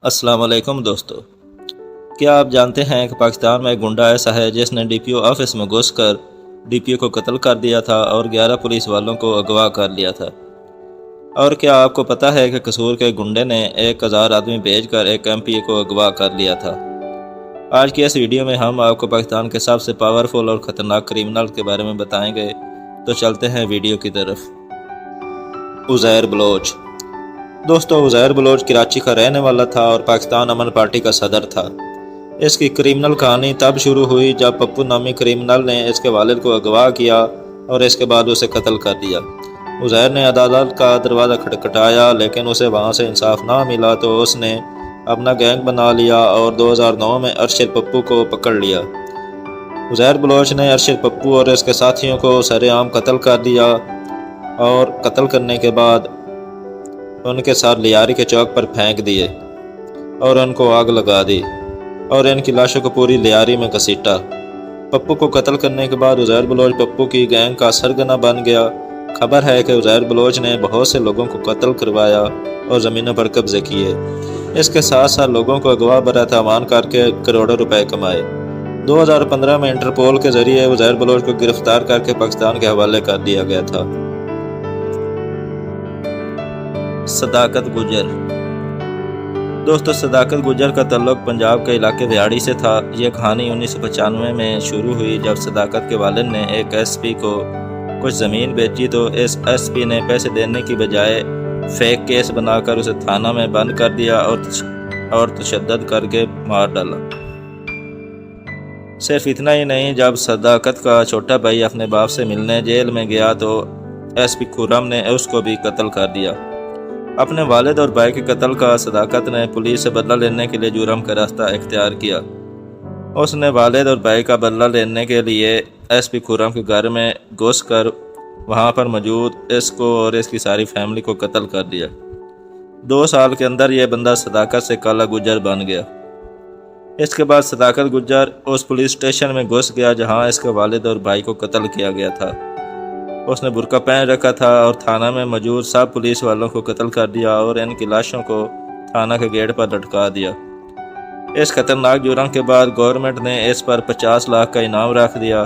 अस्सलाम वालेकुम दोस्तों। क्या आप जानते हैं कि पाकिस्तान में एक गुंडा ऐसा है जिसने डीपीओ ऑफिस में घुसकर डीपीओ को कत्ल कर दिया था और 11 पुलिस वालों को अगवा कर लिया था। और क्या आपको पता है कि कसूर के गुंडे ने 1000 आदमी भेजकर एक एमपी को अगवा कर लिया था। आज की इस वीडियो में हम आपको पाकिस्तान के सबसे पावरफुल और ख़तरनाक क्रिमिनल के बारे में बताएंगे। तो चलते हैं वीडियो की तरफ। उज़ैर बलोच। दोस्तों, उज़ैर बलोच कराची का रहने वाला था और पाकिस्तान अमन पार्टी का सदर था। इसकी क्रिमिनल कहानी तब शुरू हुई जब पप्पू नामी क्रिमिनल ने इसके वालिद को अगवा किया और इसके बाद उसे कत्ल कर दिया। उज़ैर ने अदालत का दरवाज़ा खटखटाया, लेकिन उसे वहाँ से इंसाफ ना मिला तो उसने अपना गैंग बना लिया और 2009 में अरशद पप्पू को पकड़ लिया। उज़ैर बलोच ने अरशद पप्पू और इसके साथियों को सरेआम कत्ल कर दिया और कत्ल करने के बाद उनके साथ लियारी के चौक पर फेंक दिए और उनको आग लगा दी और इनकी लाशों को पूरी लियारी में घसीटा। पप्पू को कत्ल करने के बाद उज़ैर बलोच पप्पू की गैंग का सरगना बन गया। खबर है कि उज़ैर बलोच ने बहुत से लोगों को कत्ल करवाया और ज़मीनों पर कब्जे किए। इसके साथ साथ लोगों को अगवा बरात अमान करके करोड़ों रुपए कमाए। 2015 में इंटरपोल के जरिए उज़ैर बलोच को गिरफ्तार करके पाकिस्तान के हवाले कर दिया गया था। सदाकत गुजर। दोस्तों, सदाकत गुजर का तल्लुक पंजाब के इलाके व्याड़ी से था। यह कहानी 1995 में शुरू हुई जब सदाकत के वालिद ने एक एसपी को कुछ ज़मीन बेची तो इस एसपी ने पैसे देने की बजाय फेक केस बनाकर उसे थाना में बंद कर दिया और तशद्दुद करके मार डाला। सिर्फ इतना ही नहीं, जब सदाकत का छोटा भाई अपने बाप से मिलने जेल में गया तो एसपी खुर्रम ने उसको भी कत्ल कर दिया। अपने वालिद और भाई के कत्ल का सदाकत ने पुलिस से बदला लेने के लिए जुर्म का रास्ता इख्तियार किया। उसने वालिद और भाई का बदला लेने के लिए एसपी खुर्रम के घर में घुसकर वहां पर मौजूद इसको और इसकी सारी फैमिली को कत्ल कर दिया। 2 साल के अंदर यह बंदा सदाकत से काला गुजर बन गया। इसके बाद सदाकत गुजर उस पुलिस स्टेशन में घुस गया जहां इसके वालिद और भाई को कत्ल किया गया था। उसने बुर्का पहन रखा था और थाना में मौजूद सब पुलिस वालों को कत्ल कर दिया और इनकी लाशों को थाना के गेट पर लटका दिया। इस खतरनाक जुर्म के बाद गवर्नमेंट ने इस पर 50 लाख का इनाम रख दिया।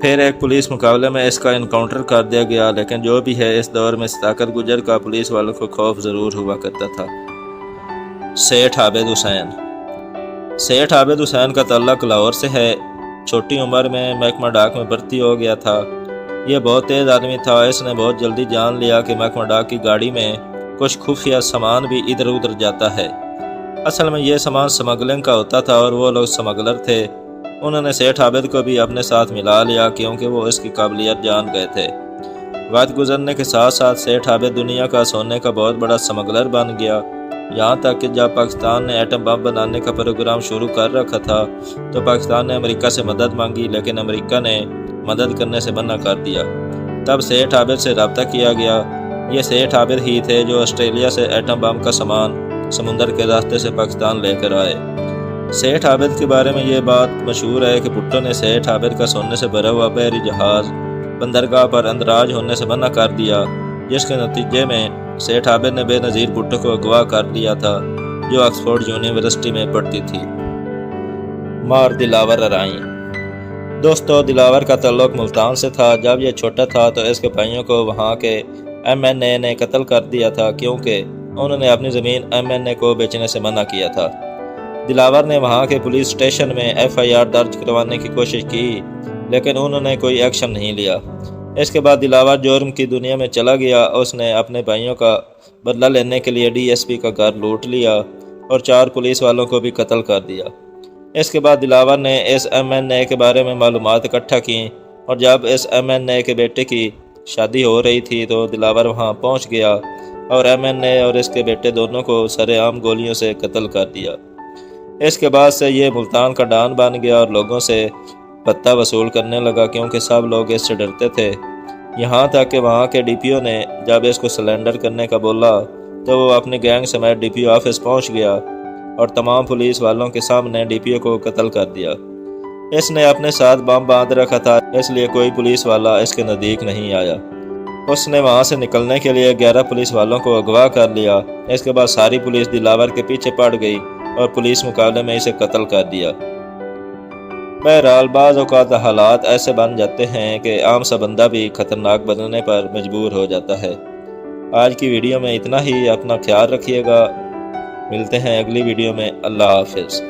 फिर एक पुलिस मुकाबले में इसका इनकाउंटर कर दिया गया। लेकिन जो भी है, इस दौर में सदाकत गुजर का पुलिस वालों को खौफ ज़रूर हुआ करता था। सेठ आबिद हुसैन। सेठ आबिद हुसैन का तल्लुक लाहौर से है। छोटी उम्र में महकमा डाक में भर्ती हो गया था। यह बहुत तेज़ आदमी था। इसने बहुत जल्दी जान लिया कि महकमा डाक की गाड़ी में कुछ खुफिया सामान भी इधर उधर जाता है। असल में यह सामान स्मगलिंग का होता था और वो लोग स्मगलर थे। उन्होंने सेठ आबिद को भी अपने साथ मिला लिया क्योंकि वो इसकी काबिलियत जान गए थे। वक्त गुजरने के साथ साथ सेठ आबिद दुनिया का सोने का बहुत बड़ा स्मगलर बन गया। यहाँ तक कि जब पाकिस्तान ने एटम बम बनाने का प्रोग्राम शुरू कर रखा था तो पाकिस्तान ने अमेरिका से मदद मांगी, लेकिन अमेरिका ने मदद करने से मना कर दिया। तब सेठ आबिद से रब्ता किया गया। ये सेठ आबिद ही थे जो ऑस्ट्रेलिया से एटम बम का सामान समुंदर के रास्ते से पाकिस्तान लेकर आए। सेठ आबिद के बारे में ये बात मशहूर है कि भुट्टो ने सेठ आबिद का सोने से भरा हुआ बहरी जहाज़ बंदरगाह पर अंदराज होने से मना कर दिया, जिसके नतीजे में सेठ आबिद ने बेनज़ीर भुट्टो को अगवा कर लिया था जो ऑक्सफोर्ड यूनिवर्सिटी में पढ़ती थी। मार दिलावर अराई। दोस्तों, दिलावर का तल्लुक मुल्तान से था। जब यह छोटा था तो इसके भाइयों को वहाँ के MNA ने कत्ल कर दिया था क्योंकि उन्होंने अपनी ज़मीन MNA को बेचने से मना किया था। दिलावर ने वहाँ के पुलिस स्टेशन में FIR दर्ज करवाने की कोशिश की, लेकिन उन्होंने कोई एक्शन नहीं लिया। इसके बाद दिलावर जुर्म की दुनिया में चला गया। उसने अपने भाइयों का बदला लेने के लिए DSP का घर लूट लिया और 4 पुलिस वालों को भी कत्ल कर दिया। इसके बाद दिलावर ने इस MNA के बारे में मालूमात इकट्ठा की और जब इस MNA के बेटे की शादी हो रही थी तो दिलावर वहां पहुंच गया और MNA और इसके बेटे दोनों को सरेआम गोलियों से कत्ल कर दिया। इसके बाद से ये मुल्तान का डॉन बन गया और लोगों से भत्ता वसूल करने लगा क्योंकि सब लोग इससे डरते थे। यहाँ तक कि वहाँ के DPO ने जब इसको सरेंडर करने का बोला तो वो अपनी गैंग समेत DPO ऑफिस पहुँच गया और तमाम पुलिस वालों के सामने DPO को कत्ल कर दिया। इसने अपने साथ बम बांध रखा था, इसलिए कोई पुलिस वाला इसके नज़दीक नहीं आया। اس نے وہاں سے نکلنے کے لیے 11 پولیس والوں کو اغوا کر لیا۔ اس کے بعد ساری پولیس دلاور کے پیچھے پڑ گئی اور پولیس مقابلے میں اسے قتل کر دیا۔ بہرحال بعض اوقات حالات ایسے بن جاتے ہیں کہ عام سا بندہ بھی خطرناک بننے پر مجبور ہو جاتا ہے۔ آج کی ویڈیو میں اتنا ہی، اپنا خیال رکھیے گا، ملتے ہیں اگلی ویڈیو میں۔ اللہ حافظ۔